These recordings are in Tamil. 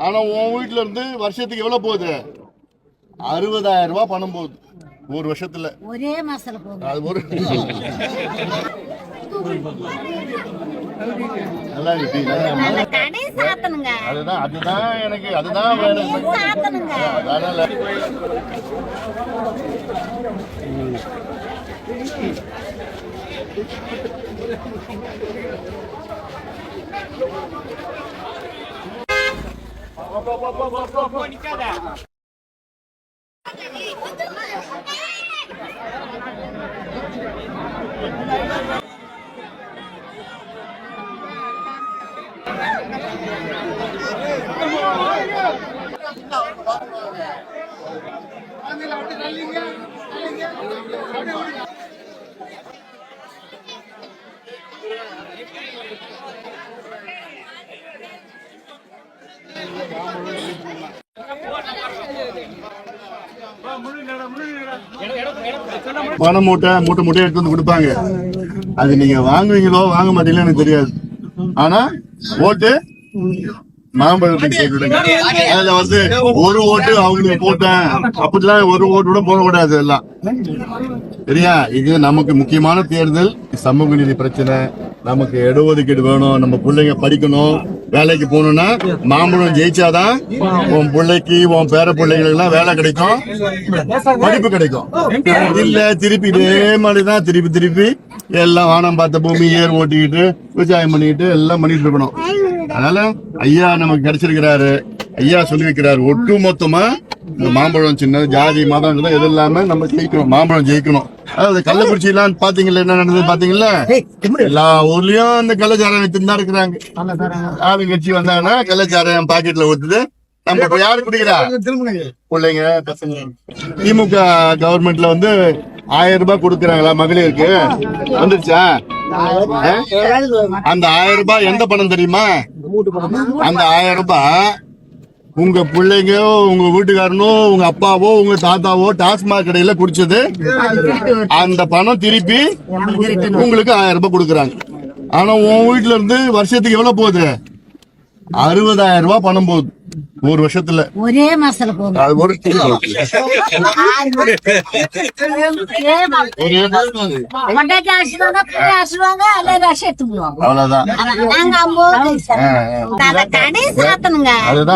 ஆனா உன் வீட்டுல இருந்து வருஷத்துக்கு எவ்வளவு போகுது? 60,000 ரூபாய் பணம் போகுது ஒரு வருஷத்துல. ஒரே மாசத்துல போகுது. அது ஒரு நல்லா இருக்கு. அதுதான் எனக்கு அதுதான் வேணும். அதனால பணம் மூட்டை எடுத்து வந்து கொடுப்பாங்க. அது நீங்க வாங்குவீங்களோ வாங்க மாட்டீங்களோ எனக்கு தெரியாது. ஆனா ஓட்டு மாம்பழத்துக்கு போட்டுடுங்க. அதுல வந்து ஒரு ஓட்டு அவங்களுக்கு போட்டேன் அப்படிலாம் ஒரு ஓட்டு கூட போடக்கூடாது. எல்லாம் சரியா? இது நமக்கு முக்கியமான தேர்தல். சமூக நீதி பிரச்சனை, நமக்கு இடஒதுக்கீடு வேணும், நம்ம பிள்ளைங்க படிக்கணும், வேலைக்கு போகணும்னா மாம்பழம் ஜெயிச்சாதான் உன் பிள்ளைக்கு உன் பேர பிள்ளைங்களுக்கு எல்லாம் வேலை கிடைக்கும், படிப்பு கிடைக்கும். இல்ல திருப்பி இதே மாதிரிதான் திருப்பி எல்லாம் வானம் பார்த்த பூமி ஏர் ஓட்டிக்கிட்டு விவசாயம் பண்ணிட்டு எல்லாம் பண்ணிட்டு இருக்கணும். அதனால ஐயா நமக்கு கிடைச்சிருக்கிறாரு. ஐயா சொல்லி வைக்கிறாரு, ஒட்டு மொத்தமா இந்த மாம்பழம் சின்ன ஜாதி மதம் எது இல்லாம நம்ம ஜெயிக்கணும், மாம்பழம் ஜெயிக்கணும். அதாவது கள்ளக்குறிச்சி எல்லாம் பாத்தீங்களா என்ன நடந்தது பாத்தீங்களா? எல்லா ஊர்லயும் இந்த கள்ளச்சாரம் வித்துன்னு தான் இருக்கிறாங்க. ஆளுங்கட்சி வந்தாங்கன்னா கள்ளச்சாரம் பாக்கெட்ல ஊத்துது. நம்ம யாரு குடிக்கிறா? பிள்ளைங்க பசங்க. திமுக கவர்மெண்ட்ல வந்து 1000 ரூபாய் கொடுக்கறாங்களா மகளிருக்கு? வந்துருச்சா? அந்த 1000 ரூபாய் எந்த பணம் தெரியுமா? அந்த 1000 ரூபாய் உங்க பிள்ளைங்க, உங்க வீட்டுக்காரனோ, உங்க அப்பாவோ, உங்க தாத்தாவோ டாஸ்மாக் கடையில குடிச்சது. அந்த பணம் திருப்பி உங்களுக்கு 1000 ரூபாய் கொடுக்கறாங்க. ஆனா உன் வீட்டுல இருந்து வருஷத்துக்கு எவ்வளவு போகுது? 60,000 ரூபாய் பணம் போகுது ஒரு வருஷத்துல. ஒரே மாசத்துல போகுது.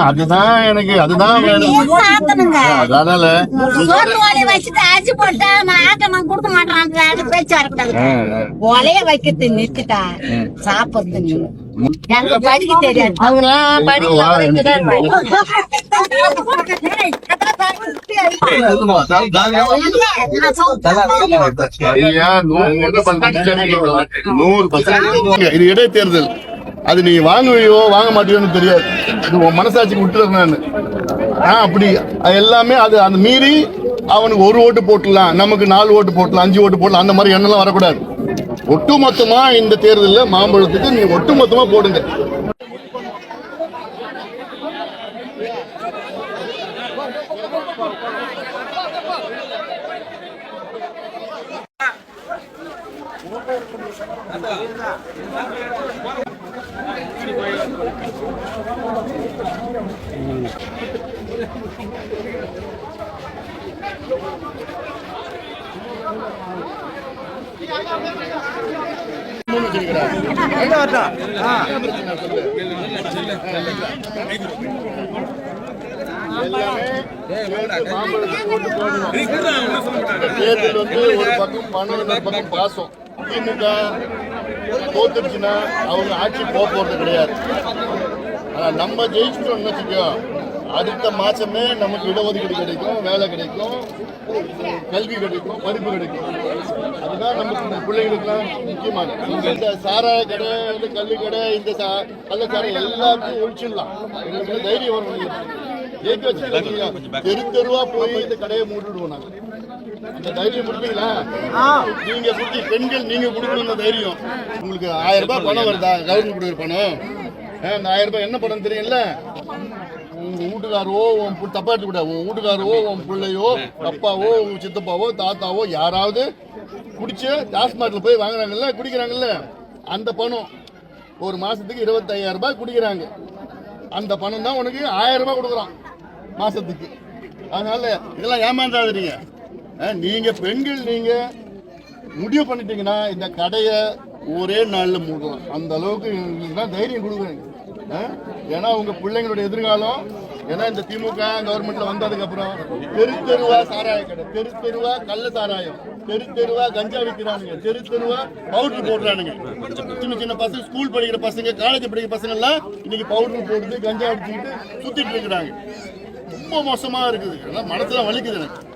அதுதான் எனக்கு அதுதான் வேணும். அதனால வச்சுட்டு அரிசி போட்டா நான் கொடுக்க மாட்டேன் பேச்சு வரக்கூடாது. ஒலைய வைக்கிறது நிறுத்திட்டா சாப்பிடுறது எனக்கு படிக்க தெரியாது. அவங்களாம் இது இடைத்தேர்தல். அது நீ வாங்குவியோ வாங்க மாட்டியோன்னு தெரியாது. இது உன் மனசாட்சிக்கு விட்டுறேன் நான். அப்படி எல்லாமே அது அந்த மீறி அவனுக்கு ஒரு ஓட்டு போட்டுலாம், நமக்கு 4 ஓட்டு போட்டலாம், 5 ஓட்டு போடலாம், அந்த மாதிரி எண்ணெல்லாம் வரக்கூடாது. ஒட்டுமொத்தமா இந்த தேர்தலில் மாம்பழத்துக்கு நீங்க ஒட்டுமொத்தமா போடுங்க. தேர்தல் வந்து ஒரு பக்கம் பணம், இன்னொரு பக்கம் பாசம். திமுக தோத்துருச்சுன்னா அவங்க ஆட்சி போறது கிடையாது. ஆனா நம்ம ஜெயிச்சிட்டோம்னு வச்சுக்கோ, அடுத்த மாசமே நமக்கு இடஒதுக்கீடு கிடைக்கும், வேலை கிடைக்கும், கல்வி கிடைக்கும், படிப்பு கிடைக்கும். அதுதான் நமக்கு இந்த பிள்ளைகளுக்குலாம் முக்கியமான. இந்த சாராய கடை, இந்த கல்வி கடை, இந்த கள்ளச்சாரம் எல்லாத்தையும் ஒழிச்சிடலாம். எங்களுக்கு தைரியம் வரும். ஜெயிக்க வச்சு தெருவா போய் இந்த கடையை மூடிடுவோம் நாங்க. அந்த தைரியம் கொடுப்பீங்களா? நீங்க குடி பெண்கள் நீங்க கொடுக்கணும். அந்த தைரியம் உங்களுக்கு 1000 ரூபாய் பணம் வருதா? கவர்மெண்ட் கொடுக்குற பணம். அந்த 1000 ரூபாய் என்ன பணம் தெரியும்ல? உங்க வீட்டுக்காரவோ தப்பா எடுத்துக்கூடாது. உங்க வீட்டுக்காரவோ, உன் பிள்ளையோ, அப்பாவோ, உங்க சித்தப்பாவோ, தாத்தாவோ யாராவது குடிச்சு டாஸ்மாக்ல போய் வாங்குறாங்கல்ல, குடிக்கிறாங்கல்ல, அந்த பணம் ஒரு மாசத்துக்கு 25,000 ரூபாய் குடிக்கிறாங்க. அந்த பணம் தான் உனக்கு 1000 ரூபாய் கொடுக்குறான் மாசத்துக்கு. அதனால இதெல்லாம் ஏமாந்தாதீங்க. நீங்க பெண்கள் நீங்க முடிவு பண்ணிட்டீங்கன்னா இந்த கடையை ஒரே நாள்ல மூடலாம். அந்த அளவுக்கு தான் தைரியம் கொடுக்குறீங்க. ஏன்னா உங்க பிள்ளைங்களுடைய எதிர்காலம். ஏன்னா இந்த திமுக கவர்மெண்ட்ல வந்ததுக்கு அப்புறம் தெருவா சாராய கடை, தெருவா கள்ள சாராயம், தெருவா கஞ்சா விற்கிறானுங்க, தெருவா பவுடர் போடுறானுங்க. சின்ன சின்ன பசங்க, ஸ்கூல் படிக்கிற பசங்க, காலேஜ் படிக்கிற பசங்க எல்லாம் இன்னைக்கு பவுடர் போட்டு கஞ்சா அடிச்சுக்கிட்டு சுத்திட்டு இருக்கிறாங்க. ரொம்ப மோசமா இருக்குது. அதெல்லாம் மனசுல வலிக்குது எனக்கு.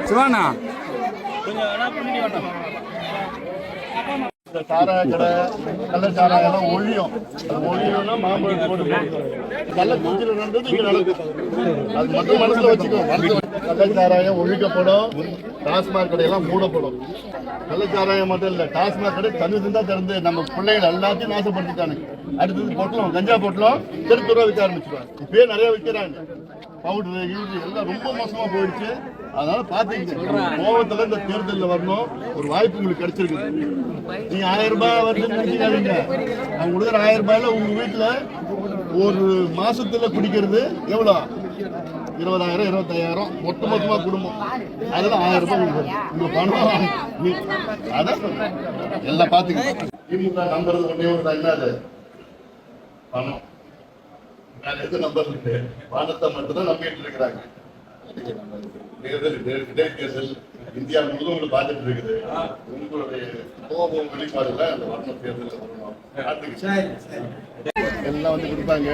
சிவானா இந்த சாராய கடை, கள்ள சாராயம் எல்லாம் ஒழியும். அது ஒழியும்னா மாம்பழம் போட்டு கள்ள குஞ்சில நடந்தது இங்க நடக்குது. அது மட்டும் மனசுல வச்சுக்கோ. கள்ள சாராயம் ஒழிக்கப்படும். டாஸ்மாக் கடையெல்லாம் மூடப்படும். கள்ள சாராயம் மட்டும் இல்ல, டாஸ்மாக் கடை தனித்து தான் திறந்து நம்ம பிள்ளைகள் எல்லாத்தையும் நாசப்படுத்திட்டானுங்க. அடுத்தது பொட்டலம், கஞ்சா பொட்டலம் தெருத்துறா விற்க ஆரம்பிச்சுருவாங்க. இப்பயே நிறைய விற்கிறாங்க. பவுடர் எல்லாம் ரொம்ப மோசமா போயிடுச்சு. அதனால பாத்தீங்கன்னா கோவத்துல இந்த தேர்தலில் வரணும். ஒரு வாய்ப்பு உங்களுக்கு கிடைச்சிருக்கு. நீங்க 1000 ரூபாய் வருதுன்னு நினைச்சுக்காதீங்க. அவங்க கொடுக்குற 1000 ரூபாயில உங்க வீட்டுல ஒரு மாசத்துல குடிக்கிறது எவ்வளவு? 20,000 25,000 மொத்தமா குடும்பம். அதுல 1000 ரூபாய் கொடுக்குறது உங்க பணம். அதான் எல்லாம் பாத்துக்க. திமுக நம்புறது ஒன்னே ஒரு என்னது? பணம். எது நம்பர் இருக்கு? பணத்தை மட்டும்தான் நம்பிட்டு இருக்கிறாங்க. தேர்தல் இந்தியா முழுவதும் உங்களுக்கு பார்த்துட்டு இருக்குது. உங்களுடைய கோபம் வெளிப்பாடுல அந்த வர்ண தேர்தல் எல்லாம் வந்து கொடுப்பாங்க.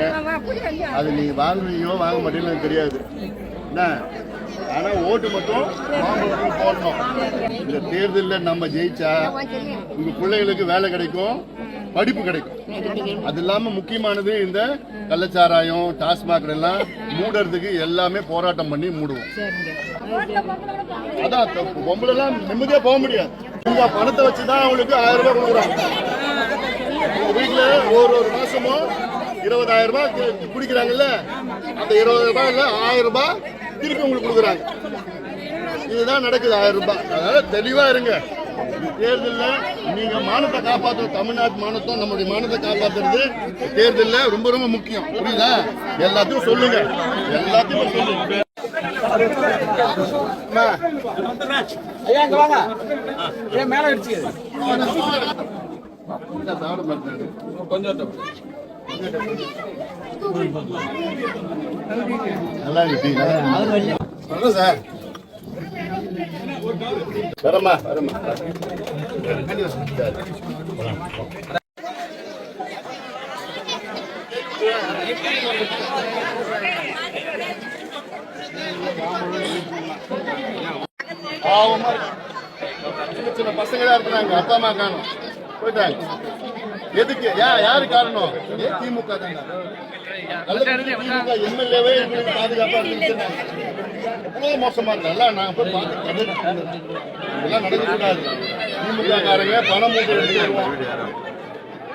அது நீங்க வாங்குவீங்களோ வாங்க மாட்டீங்களோ தெரியாது என்ன. ஆனா ஓட்டு மட்டும் போடணும். இந்த தேர்தலில் நம்ம ஜெயிச்சா உங்க பிள்ளைகளுக்கு வேலை கிடைக்கும், படிப்பு கிடைக்கும். அது இல்லாம முக்கியமானது இந்த கள்ளச்சாராயம், டாஸ்மாக் எல்லாம் மூடுறதுக்கு எல்லாமே போராட்டம் பண்ணி மூடுவோம். அதான் பொம்பளை எல்லாம் நிம்மதியா போக முடியாது. இந்த பணத்தை வச்சுதான் அவங்களுக்கு 1000 ரூபாய் கொடுக்குறாங்க. உங்க வீட்டுல ஒரு மாசமும் 20,000 ரூபாய் குடிக்கிறாங்கல்ல, அந்த 20 ரூபாய்ல 1000 ரூபாய் திருப்பி உங்களுக்கு கொடுக்குறாங்க. இதுதான் நடக்குது 1000 ரூபாய். அதனால தெளிவா இருங்க. தேர்தலில் நீங்க மானத்தை காப்பாற்ற, தமிழ்நாட்டு மானத்தை, நம்முடைய மானத்தை காப்பாற்றுறது தேர்தலில் ரொம்ப ரொம்ப முக்கியம். புரியுதா? எல்லாத்தையும் சொல்லுங்க, எல்லாத்தையும் சொல்லுங்க. மேல அடிச்சு நல்லா இருக்கு சார். வரமா வரமா சின்ன பசங்க தான் இருக்கிறாங்க. அப்பா அம்மா காணும் போயிட்டாங்க. எதுக்கு? யாரு காரணம்? திமுக தாங்க. எம்எல்ஏவே பாதுகாப்பா இருந்துச்சுன்னாங்க. எவ்வளவு மோசமா இருக்கு. எல்லாம் நாங்க போய் பார்த்து இதெல்லாம் நடக்கக்கூடாது. திமுக காரங்க பணம் மூட்டை எடுத்துட்டு வருவாங்க.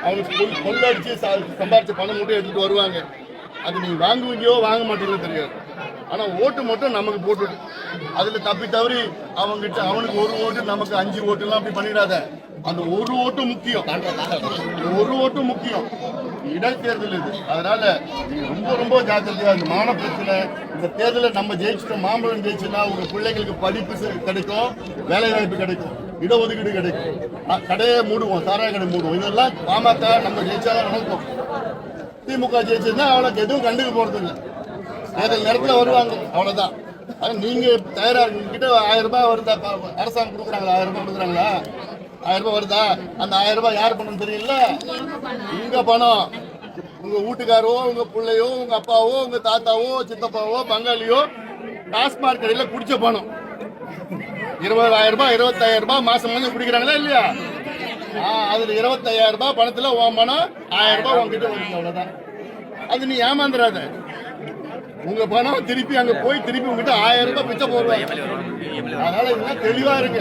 அவங்களுக்கு கொள்ளடிச்சு சம்பாதிச்ச பணம் மூட்டை எடுத்துட்டு வருவாங்க. அது நீங்க வாங்குவீங்கயோ வாங்க மாட்டீங்களோ தெரியாது. ஆனா ஓட்டு மட்டும் நமக்கு போட்டு அதுல தப்பி தவறி அவங்கிட்ட அவனுக்கு ஒரு ஓட்டு நமக்கு 5 ஓட்டு எல்லாம் அப்படி பண்ணிடாத. அந்த ஒரு ஓட்டு முக்கியம். ஒரு ஓட்டு முக்கியம். இடைத்தேர்தல் இது. அதனால ரொம்ப ரொம்ப ஜாக்கிரதையா. இந்த மான பிரச்சனை இந்த தேர்தலில் நம்ம ஜெயிச்சிட்டோம். மாம்பழம் ஜெயிச்சுன்னா உங்க பிள்ளைங்களுக்கு படிப்பு கிடைக்கும், வேலை வாய்ப்பு கிடைக்கும், இடஒதுக்கீடு கிடைக்கும். கடையை மூடுவோம், சாராய கடை மூடுவோம். இதெல்லாம் பாமக நம்ம ஜெயிச்சாலும் நடக்கும். திமுக ஜெயிச்சதுன்னா அவளுக்கு எதுவும் கண்டுக்க போறது இல்லை. தேர்தல் நேரத்தில் வருவாங்க, அவ்வளவுதான். அது நீங்க தயாரா கிட்ட 1000 ரூபாய் வருதா? அரசாங்கம் கொடுக்குறாங்களா? 1000 ரூபாய் கொடுக்குறாங்களா? 1000 ரூபாய் வருதா? அந்த 1000 ரூபாய் யார் பணம் தெரியல? உங்க பணம். உங்க வீட்டுக்காரோ, உங்க பிள்ளையோ, உங்க அப்பாவோ, உங்க தாத்தாவோ, சித்தப்பாவோ, பங்காளியோ டாஸ்மாக் கடையில குடிச்ச பணம். 20,000 ரூபாய் 25,000 ரூபாய் மாசம் வந்து குடிக்கிறாங்களா இல்லையா? அதுல 25,000 ரூபாய் பணத்துல உன் பணம் 1000 ரூபாய் உங்ககிட்ட வந்து அவ்வளவுதான். அது நீ ஏமாந்துடாத. உங்க பணம் திருப்பி அங்க போய் திருப்பி உங்ககிட்ட 1000 ரூபாய் பிச்சை போடுவாங்க. அதனால இதெல்லாம் தெளிவா இருங்க.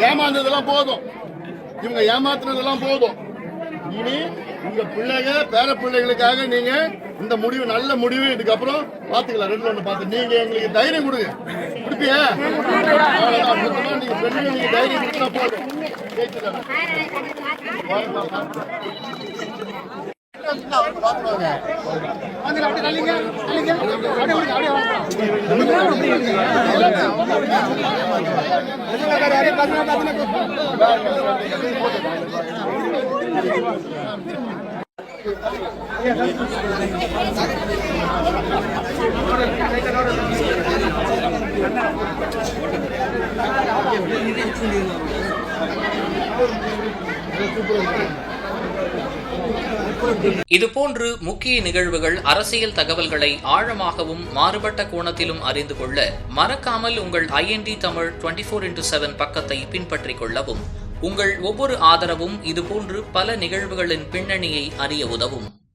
ஏமாந்ததெல்லாம் போதும். இவங்க ஏமாத்துனதெல்லாம் போதும். இனி உங்க பிள்ளைங்க பேர பிள்ளைகளுக்காக நீங்க இந்த முடிவு நல்ல முடிவு இதுக்கப்புறம் பாத்துக்கலாம். 2-1 பார்த்து நீங்க எங்களுக்கு தைரியம் கொடுங்க. கொடுப்பியா? அவ்வளவுதான். மொத்தமா நீங்க பெண்கள் நீங்க தைரியம் கொடுத்தா போதும். ஜெயிச்சுக்கலாம். இதுபோன்று முக்கிய நிகழ்வுகள், அரசியல் தகவல்களை ஆழமாகவும் மாறுபட்ட கோணத்திலும் அறிந்து கொள்ள மறக்காமல் உங்கள் IND தமிழ் 24/7 பக்கத்தை பின்பற்றிக் கொள்ளவும். உங்கள் ஒவ்வொரு ஆதரவும் இதுபோன்று பல நிகழ்வுகளின் பின்னணியை அறிய உதவும்.